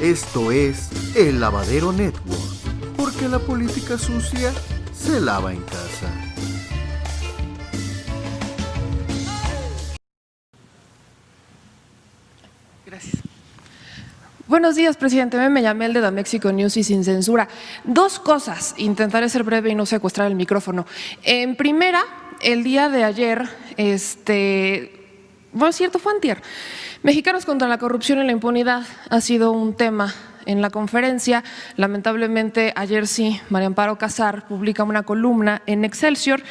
Esto es El Lavadero Network, porque la política sucia se lava en casa. Gracias. Buenos días, presidente. Me llamé el de Damexico News y sin censura. Dos cosas. Intentaré ser breve y no secuestrar el micrófono. En primera, el día de ayer, bueno, es cierto, fue antier. Mexicanos contra la corrupción y la impunidad ha sido un tema en la conferencia. Lamentablemente, ayer sí, María Amparo Casar publica una columna en Excelsior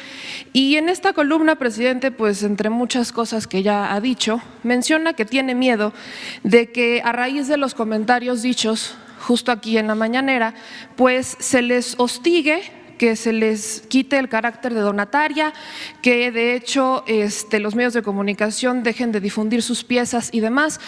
y en esta columna, presidente, pues entre muchas cosas que ya ha dicho, menciona que tiene miedo de que a raíz de los comentarios dichos justo aquí en la mañanera, pues se les hostigue, que se les quite el carácter de donataria, que de hecho los medios de comunicación dejen de difundir sus piezas y demás.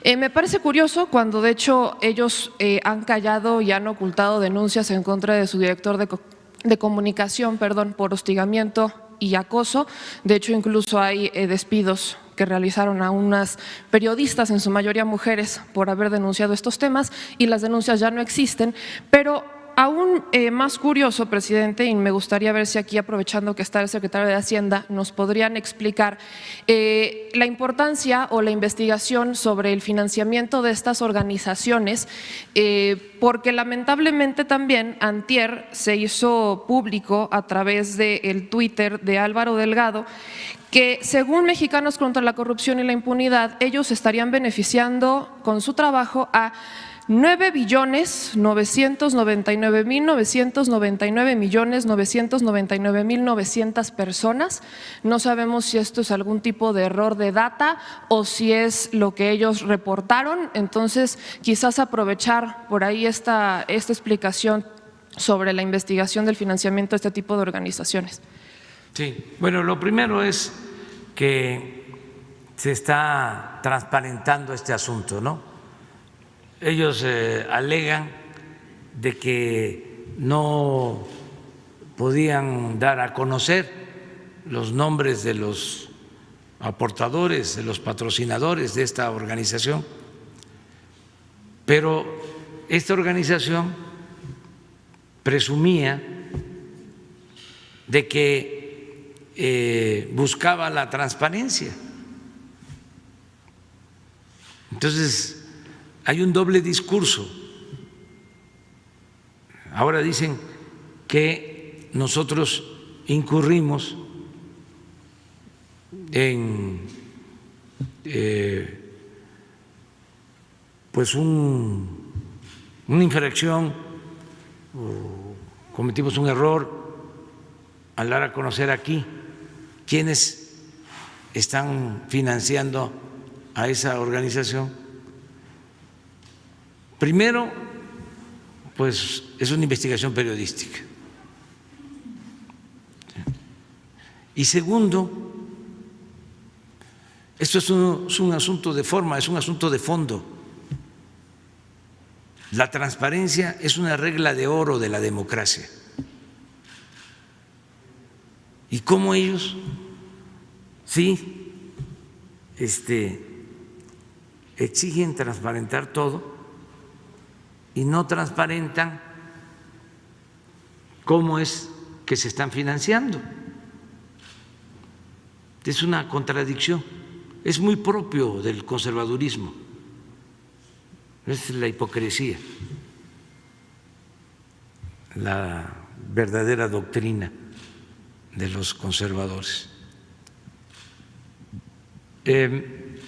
Me parece curioso cuando de hecho ellos han callado y han ocultado denuncias en contra de su director de comunicación, por hostigamiento y acoso. De hecho, incluso hay despidos que realizaron a unas periodistas, en su mayoría mujeres, por haber denunciado estos temas, y las denuncias ya no existen. Pero aún más curioso, presidente, y me gustaría ver si aquí, aprovechando que está el secretario de Hacienda, nos podrían explicar la importancia o la investigación sobre el financiamiento de estas organizaciones, porque lamentablemente también antier se hizo público a través del Twitter de Álvaro Delgado que según Mexicanos contra la Corrupción y la Impunidad, ellos estarían beneficiando con su trabajo a 9.999.999.999.900 personas. No sabemos si esto es algún tipo de error de data o si es lo que ellos reportaron. Entonces, quizás aprovechar por ahí esta explicación sobre la investigación del financiamiento de este tipo de organizaciones. Sí, bueno, lo primero es que se está transparentando este asunto, ¿no? Ellos alegan de que no podían dar a conocer los nombres de los aportadores, de los patrocinadores de esta organización, pero esta organización presumía de que buscaba la transparencia. Entonces, hay un doble discurso. Ahora dicen que nosotros incurrimos en pues una infracción o cometimos un error al dar a conocer aquí quiénes están financiando a esa organización. Primero, pues es una investigación periodística. Y segundo, esto es un asunto de forma, es un asunto de fondo. La transparencia es una regla de oro de la democracia. Y cómo ellos sí exigen transparentar todo y no transparentan cómo es que se están financiando. Es una contradicción, es muy propio del conservadurismo, es la hipocresía, la verdadera doctrina de los conservadores.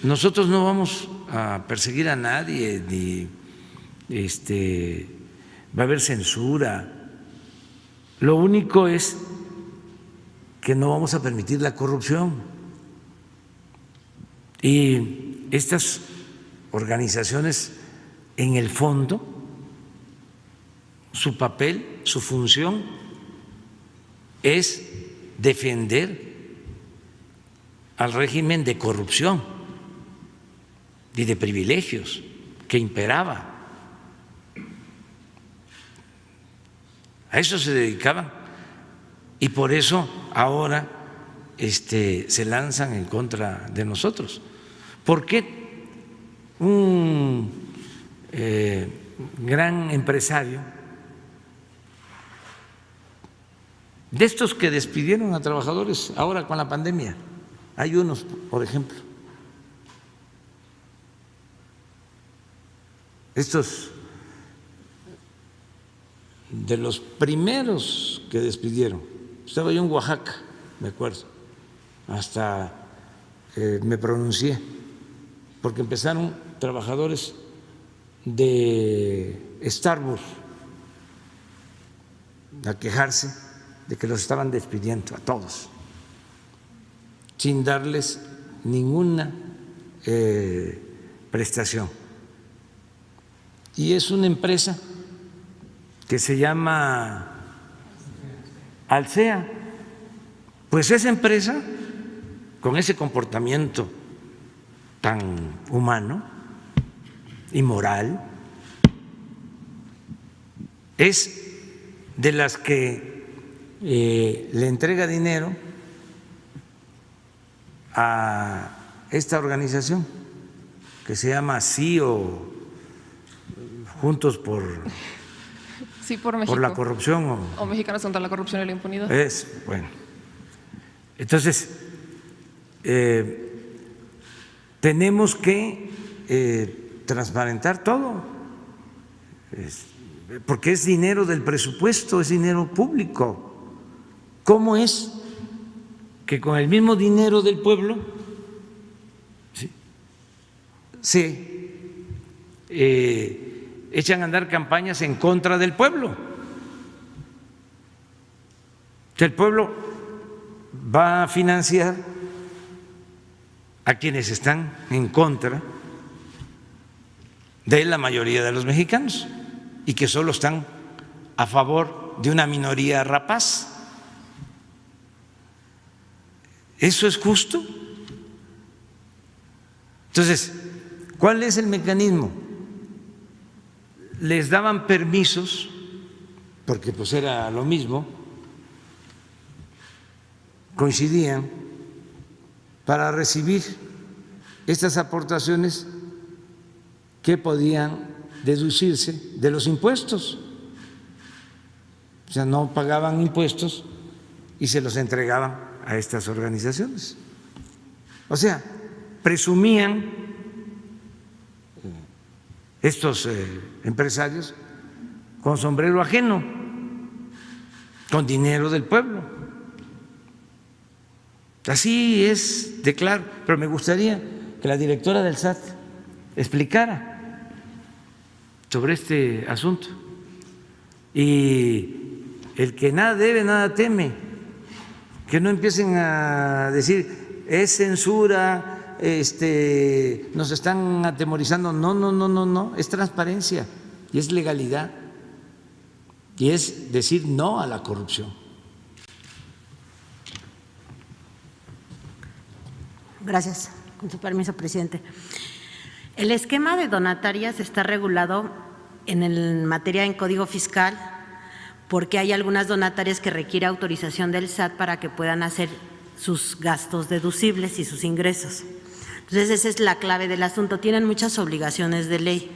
Nosotros no vamos a perseguir a nadie, ni va a haber censura. Lo único es que no vamos a permitir la corrupción. Y estas organizaciones, en el fondo, su papel, su función es defender al régimen de corrupción y de privilegios que imperaba. A eso se dedicaban y por eso ahora se lanzan en contra de nosotros. ¿Por qué un gran empresario, de estos que despidieron a trabajadores ahora con la pandemia. Hay unos, por ejemplo, estos de los primeros que despidieron. Estaba yo en Oaxaca, me acuerdo, hasta me pronuncié, porque empezaron trabajadores de Starbucks a quejarse de que los estaban despidiendo a todos, sin darles ninguna prestación. Y es una empresa que se llama Alsea. Pues esa empresa, con ese comportamiento tan humano y moral, es de las que le entrega dinero a esta organización que se llama CIO, Juntos por México, la corrupción o Mexicanos contra la corrupción y la impunidad. Es bueno. Entonces tenemos que transparentar todo, porque es dinero del presupuesto, es dinero público. ¿Cómo es que con el mismo dinero del pueblo se echan a andar campañas en contra del pueblo? El pueblo va a financiar a quienes están en contra de la mayoría de los mexicanos y que solo están a favor de una minoría rapaz. ¿Eso es justo? Entonces, ¿cuál es el mecanismo? Les daban permisos, porque pues era lo mismo, coincidían, para recibir estas aportaciones que podían deducirse de los impuestos. O sea, no pagaban impuestos y se los entregaban a estas organizaciones. O sea, presumían estos empresarios con sombrero ajeno, con dinero del pueblo. Así es de claro, pero me gustaría que la directora del SAT explicara sobre este asunto. Y el que nada debe, nada teme, que no empiecen a decir es censura, nos están atemorizando. No, es transparencia y es legalidad y es decir no a la corrupción. Gracias. Con su permiso, presidente. El esquema de donatarias está regulado en materia en Código Fiscal porque hay algunas donatarias que requiere autorización del SAT para que puedan hacer sus gastos deducibles y sus ingresos. Entonces, esa es la clave del asunto. Tienen muchas obligaciones de ley.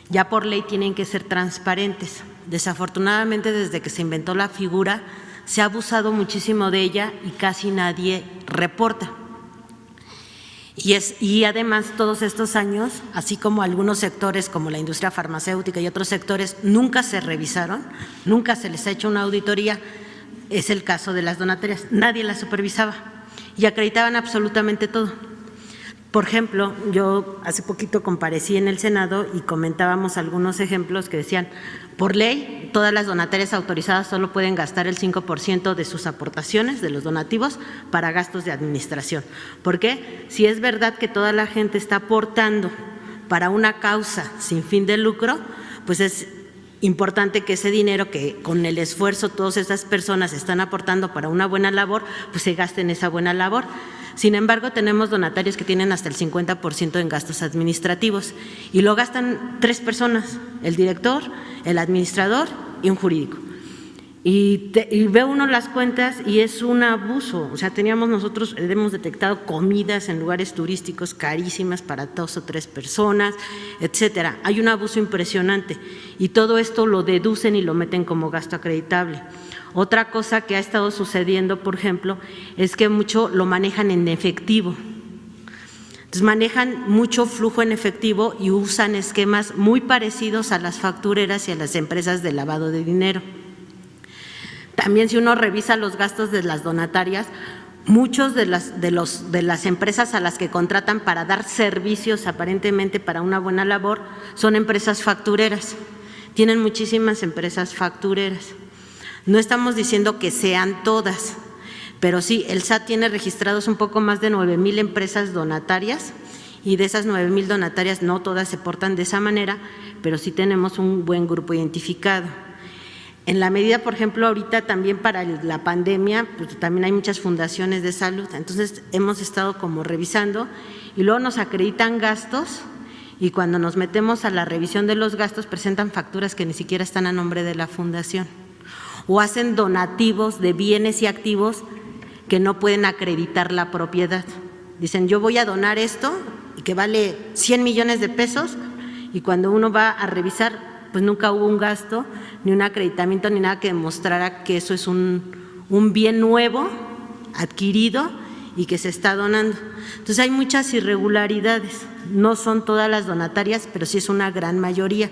Ya por ley tienen que ser transparentes. Desafortunadamente, desde que se inventó la figura, se ha abusado muchísimo de ella y casi nadie reporta. Y además, todos estos años, así como algunos sectores como la industria farmacéutica y otros sectores nunca se revisaron, nunca se les ha hecho una auditoría, es el caso de las donatarias, nadie las supervisaba y acreditaban absolutamente todo. Por ejemplo, yo hace poquito comparecí en el Senado y comentábamos algunos ejemplos que decían, por ley, todas las donatarias autorizadas solo pueden gastar el 5% de sus aportaciones, de los donativos, para gastos de administración. ¿Por qué? Si es verdad que toda la gente está aportando para una causa sin fin de lucro, pues es importante que ese dinero que con el esfuerzo todas estas personas están aportando para una buena labor, pues se gaste en esa buena labor. Sin embargo, tenemos donatarios que tienen hasta el 50% en gastos administrativos y lo gastan 3 personas, el director, el administrador y un jurídico. Y ve uno las cuentas y es un abuso. O sea, nosotros hemos detectado comidas en lugares turísticos carísimas para 2 o 3 personas, etcétera. Hay un abuso impresionante y todo esto lo deducen y lo meten como gasto acreditable. Otra cosa que ha estado sucediendo, por ejemplo, es que mucho lo manejan en efectivo. Entonces manejan mucho flujo en efectivo y usan esquemas muy parecidos a las factureras y a las empresas de lavado de dinero. También si uno revisa los gastos de las donatarias, muchos de las empresas a las que contratan para dar servicios aparentemente para una buena labor son empresas factureras. Tienen muchísimas empresas factureras. No estamos diciendo que sean todas, pero sí, el SAT tiene registrados un poco más de 9,000 empresas donatarias y de esas 9,000 donatarias no todas se portan de esa manera, pero sí tenemos un buen grupo identificado. En la medida, por ejemplo, ahorita también para la pandemia, pues también hay muchas fundaciones de salud, entonces hemos estado como revisando y luego nos acreditan gastos y cuando nos metemos a la revisión de los gastos presentan facturas que ni siquiera están a nombre de la fundación o hacen donativos de bienes y activos que no pueden acreditar la propiedad. Dicen, yo voy a donar esto y que vale 100 millones de pesos y cuando uno va a revisar, pues nunca hubo un gasto, ni un acreditamiento, ni nada que demostrara que eso es un bien nuevo, adquirido y que se está donando. Entonces hay muchas irregularidades, no son todas las donatarias, pero sí es una gran mayoría.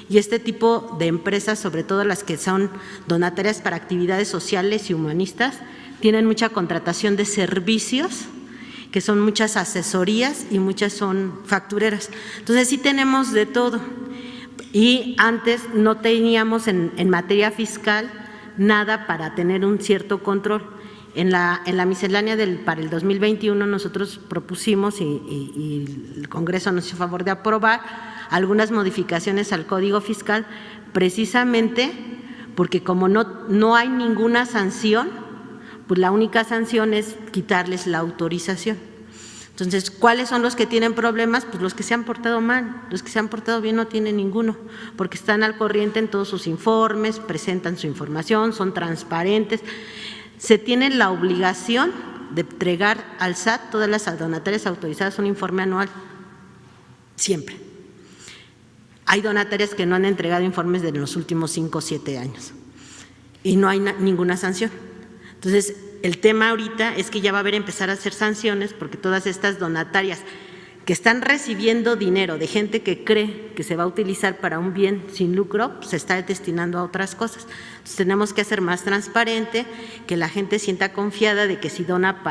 Y este tipo de empresas, sobre todo las que son donatarias para actividades sociales y humanistas, tienen mucha contratación de servicios, que son muchas asesorías y muchas son factureras. Entonces sí tenemos de todo. Y antes no teníamos en materia fiscal nada para tener un cierto control. En la miscelánea para el 2021 nosotros propusimos y el Congreso nos hizo favor de aprobar algunas modificaciones al Código Fiscal precisamente porque como no hay ninguna sanción, pues la única sanción es quitarles la autorización. Entonces, ¿cuáles son los que tienen problemas? Pues los que se han portado mal, los que se han portado bien no tienen ninguno, porque están al corriente en todos sus informes, presentan su información, son transparentes. Se tiene la obligación de entregar al SAT, todas las donatarias autorizadas, un informe anual, siempre. Hay donatarias que no han entregado informes de los últimos 5 o 7 años y no hay ninguna sanción. Entonces, el tema ahorita es que ya va a haber empezar a hacer sanciones porque todas estas donatarias que están recibiendo dinero de gente que cree que se va a utilizar para un bien sin lucro, pues se está destinando a otras cosas. Entonces, tenemos que hacer más transparente, que la gente sienta confiada de que si dona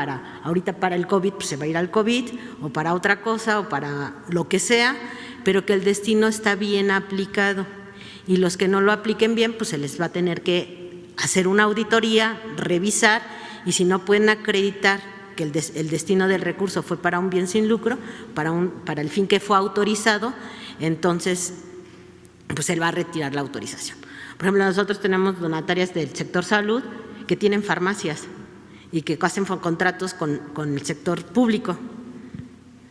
ahorita para el COVID, pues se va a ir al COVID o para otra cosa o para lo que sea, pero que el destino está bien aplicado y los que no lo apliquen bien, pues se les va a tener que hacer una auditoría, revisar y si no pueden acreditar que el destino del recurso fue para un bien sin lucro, para el fin que fue autorizado, entonces pues él va a retirar la autorización. Por ejemplo, nosotros tenemos donatarias del sector salud que tienen farmacias y que hacen contratos con el sector público.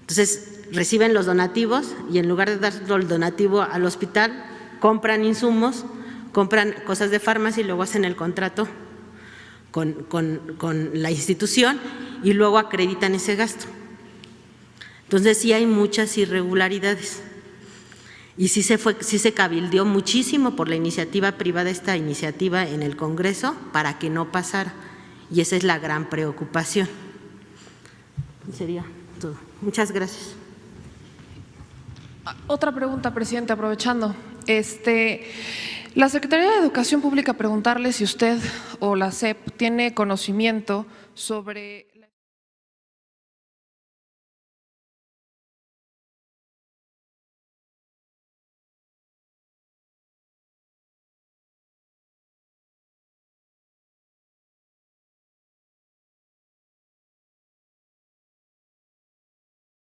Entonces reciben los donativos y en lugar de dar el donativo al hospital, compran insumos, compran cosas de farmacia y luego hacen el contrato con la institución y luego acreditan ese gasto. Entonces sí hay muchas irregularidades y sí se cabildeó muchísimo por la iniciativa privada, esta iniciativa en el Congreso, para que no pasara y esa es la gran preocupación. Sería todo. Muchas gracias. Otra pregunta, presidente, aprovechando. La Secretaría de Educación Pública preguntarle si usted o la SEP tiene conocimiento sobre